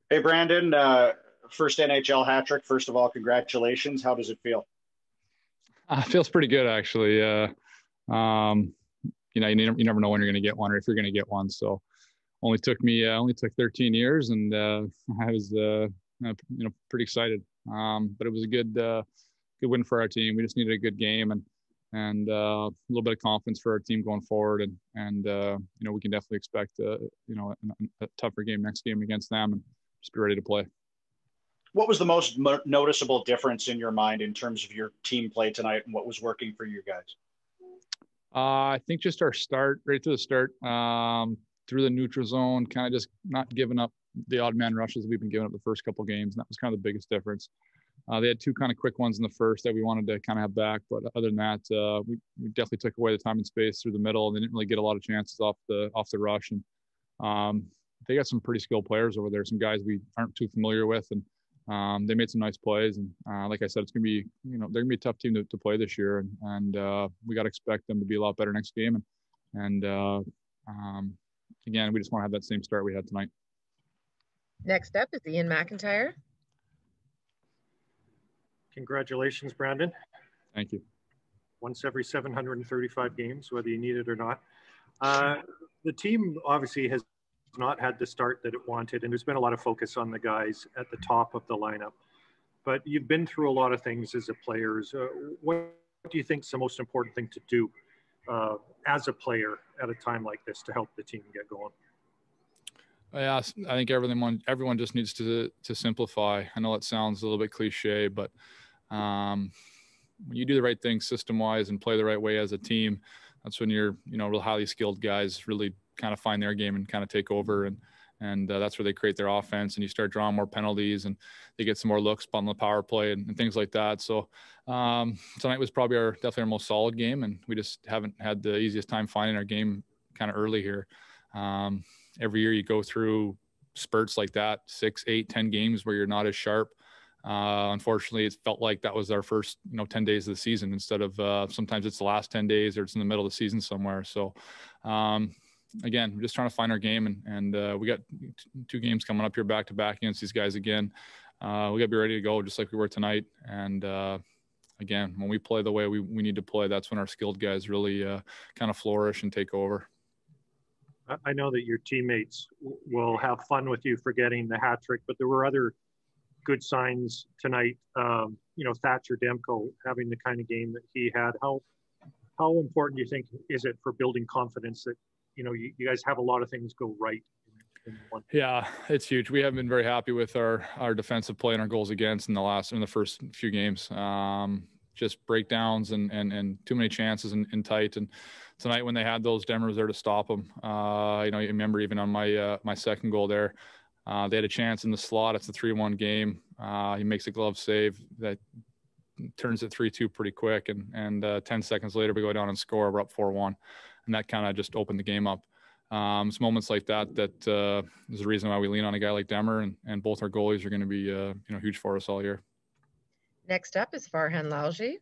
Hey, Brandon, first NHL hat trick. First of all, congratulations. How does it feel? Feels pretty good actually. Um, you never know when you're going to get one or if you're going to get one. So only took 13 years, and I was pretty excited. But it was a good win for our team. We just needed a good game and a little bit of confidence for our team going forward, and we can definitely expect a tougher game next game against them, and just be ready to play. What was the most noticeable difference in your mind in terms of your team play tonight and what was working for you guys? I think just our start, right to the start, through the neutral zone, kind of just not giving up the odd man rushes we've been giving up the first couple of games. And that was kind of the biggest difference. They had two kind of quick ones in the first that we wanted to kind of have back. But other than that, we definitely took away the time and space through the middle. And they didn't really get a lot of chances off the rush. And they got some pretty skilled players over there, some guys we aren't too familiar with. And they made some nice plays, and like I said, it's gonna be they're gonna be a tough team to play this year, and we got to expect them to be a lot better next game. And again, we just want to have that same start we had tonight. Next up is Ian McIntyre. Congratulations, Brandon. Thank you. Once every 735 games, whether you need it or not. The team obviously has not had the start that it wanted, and there's been a lot of focus on the guys at the top of the lineup. But you've been through a lot of things as a player. What do you think is the most important thing to do as a player at a time like this to help the team get going? Yeah, I think everyone just needs to simplify. I know it sounds a little bit cliche, but when you do the right thing system-wise and play the right way as a team, that's when you're real highly skilled guys really kind of find their game and kind of take over, and that's where they create their offense, and you start drawing more penalties, and they get some more looks on the power play and things like that. So tonight was probably definitely our most solid game, and we just haven't had the easiest time finding our game kind of early here. Every year you go through spurts like that, 6, 8, 10 games where you're not as sharp. Unfortunately, it felt like that was our first 10 days of the season instead of sometimes it's the last 10 days or it's in the middle of the season somewhere. So again, we're just trying to find our game, and we got 2 games coming up here back to back against these guys again. We got to be ready to go just like we were tonight. And again, when we play the way we need to play, that's when our skilled guys really kind of flourish and take over. I know that your teammates will have fun with you for getting the hat trick, but there were other good signs tonight. Thatcher Demko having the kind of game that he had. How important do you think is it for building confidence that you guys have a lot of things go right in one? Yeah, it's huge. We haven't been very happy with our defensive play and our goals against in the first few games. Just breakdowns and too many chances in tight. And tonight when they had those, Denver was there to stop them. You remember even on my second goal there, they had a chance in the slot. It's a 3-1 game. He makes a glove save that turns it 3-2 pretty quick. And 10 seconds later, we go down and score. We're up 4-1. And that kind of just opened the game up. It's moments like that is the reason why we lean on a guy like Demmer, and both our goalies are going to be huge for us all year. Next up is Farhan Lalji.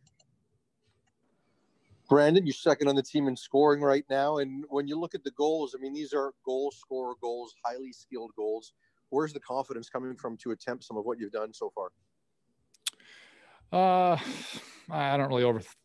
Brandon, you're second on the team in scoring right now. And when you look at the goals, I mean, these are goal scorer goals, highly skilled goals. Where's the confidence coming from to attempt some of what you've done so far? I don't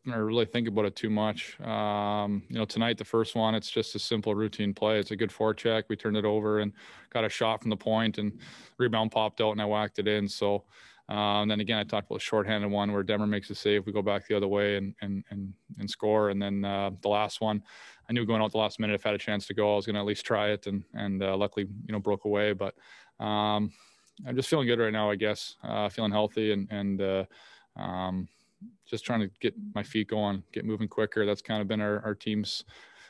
really think about it too much. Tonight, the first one, it's just a simple routine play. It's a good forecheck. We turned it over and got a shot from the point, and rebound popped out and I whacked it in. So, and then again, I talked about a shorthanded one where Demmer makes a save. We go back the other way and score. And then the last one, I knew going out the last minute, if I had a chance to go, I was going to at least try it, and luckily, broke away. But I'm just feeling good right now, I guess. Feeling healthy and just trying to get my feet going, get moving quicker. That's kind of been our team's.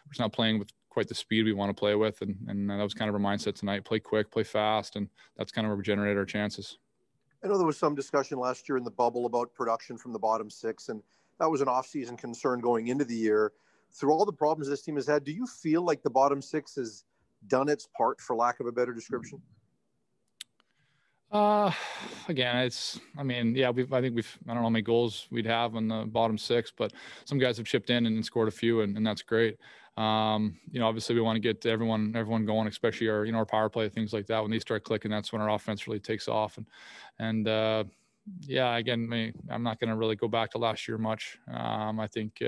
We're just not playing with quite the speed we want to play with, and that was kind of our mindset tonight. Play quick, play fast, and that's kind of where we generate our chances. I know there was some discussion last year in the bubble about production from the bottom 6, and that was an off-season concern going into the year. Through all the problems this team has had, do you feel like the bottom 6 has done its part, for lack of a better description? again, I think I don't know how many goals we'd have on the bottom six, but some guys have chipped in and scored a few, and that's great. Obviously we want to get everyone going, especially our power play, things like that. When they start clicking, that's when our offense really takes off. And again, I'm not going to really go back to last year much. I think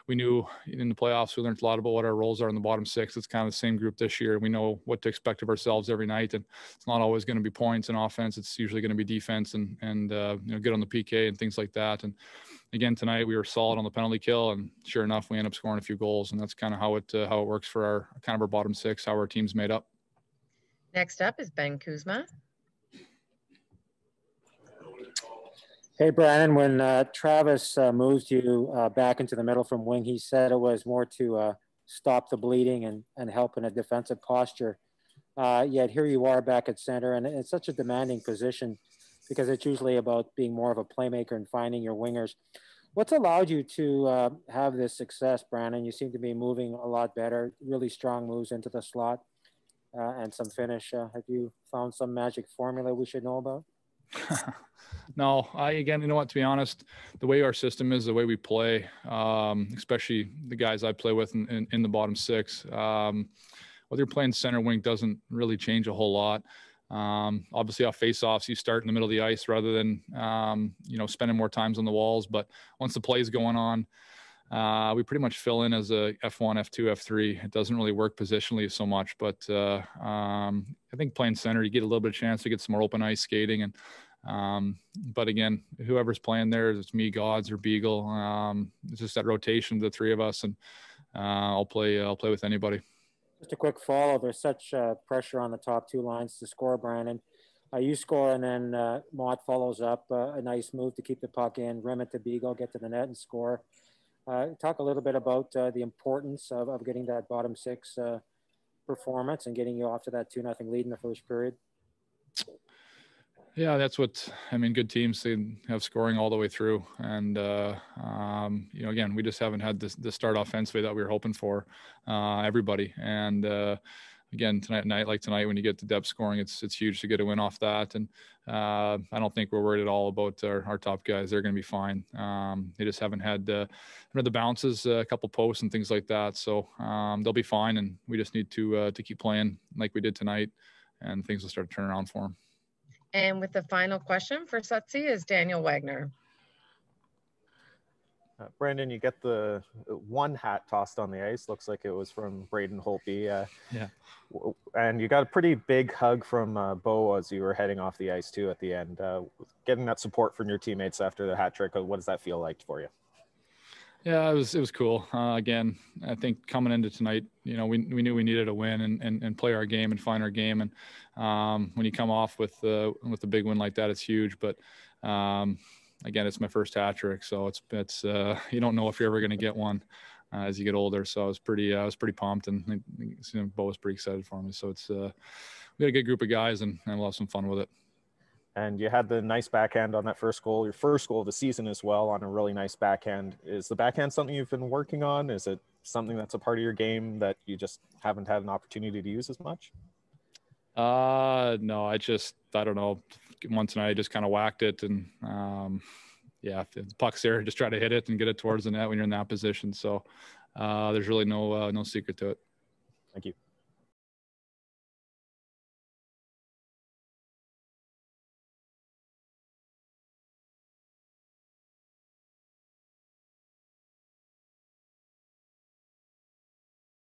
we knew in the playoffs, we learned a lot about what our roles are in the bottom six. It's kind of the same group this year. We know what to expect of ourselves every night, and it's not always going to be points and offense. It's usually going to be defense and get on the PK and things like that. And again, tonight we were solid on the penalty kill, and sure enough, we end up scoring a few goals, and that's kind of how it works for our bottom six, how our team's made up. Next up is Ben Kuzma. Hey, Brandon, when Travis moved you back into the middle from wing, he said it was more to stop the bleeding and help in a defensive posture. Yet here you are back at center, and it's such a demanding position because it's usually about being more of a playmaker and finding your wingers. What's allowed you to have this success, Brandon? You seem to be moving a lot better, really strong moves into the slot and some finish. Have you found some magic formula we should know about? No, to be honest, the way our system is, the way we play, especially the guys I play with in the bottom six, whether you're playing center wing doesn't really change a whole lot. Obviously off face-offs, you start in the middle of the ice rather than, spending more times on the walls. But once the play is going on, we pretty much fill in as a F1, F2, F3. It doesn't really work positionally so much, but I think playing center, you get a little bit of chance to get some more open ice skating. And but again, whoever's playing there, it's me, Gods, or Beagle. It's just that rotation of the three of us, and I'll play with anybody. Just a quick follow. There's such pressure on the top two lines to score, Brandon. You score, and then Mott follows up a nice move to keep the puck in, rim it to Beagle, get to the net and score. Talk a little bit about the importance of getting that bottom six performance and getting you off to that 2-0 lead in the first period. Yeah, that's good teams, they have scoring all the way through. And, again, we just haven't had the start offensively that we were hoping for, everybody. And, again, tonight, when you get the depth scoring, it's huge to get a win off that. And I don't think we're worried at all about our top guys. They're going to be fine. They just haven't had the bounces, a couple posts and things like that. So they'll be fine. And we just need to keep playing like we did tonight, and things will start to turn around for them. And with the final question for Sutsy is Daniel Wagner. Brandon, you get the one hat tossed on the ice. Looks like it was from Braden Holtby. Yeah. And you got a pretty big hug from Bo as you were heading off the ice too at the end. Getting that support from your teammates after the hat trick, what does that feel like for you? Yeah, it was cool. Again, I think coming into tonight, we knew we needed a win and play our game and find our game. And when you come off with a big win like that, it's huge. But again, it's my first hat trick, so it's you don't know if you're ever going to get one as you get older. So I was pretty pumped, and Bo was pretty excited for me. So it's we got a good group of guys, and we'll have some fun with it. And you had the nice backhand on that first goal, your first goal of the season as well, on a really nice backhand. Is the backhand something you've been working on? Is it something that's a part of your game that you just haven't had an opportunity to use as much? No, I don't know. One tonight I just kind of whacked it, and if the puck's there, just try to hit it and get it towards the net when you're in that position. So there's really no secret to it. Thank you.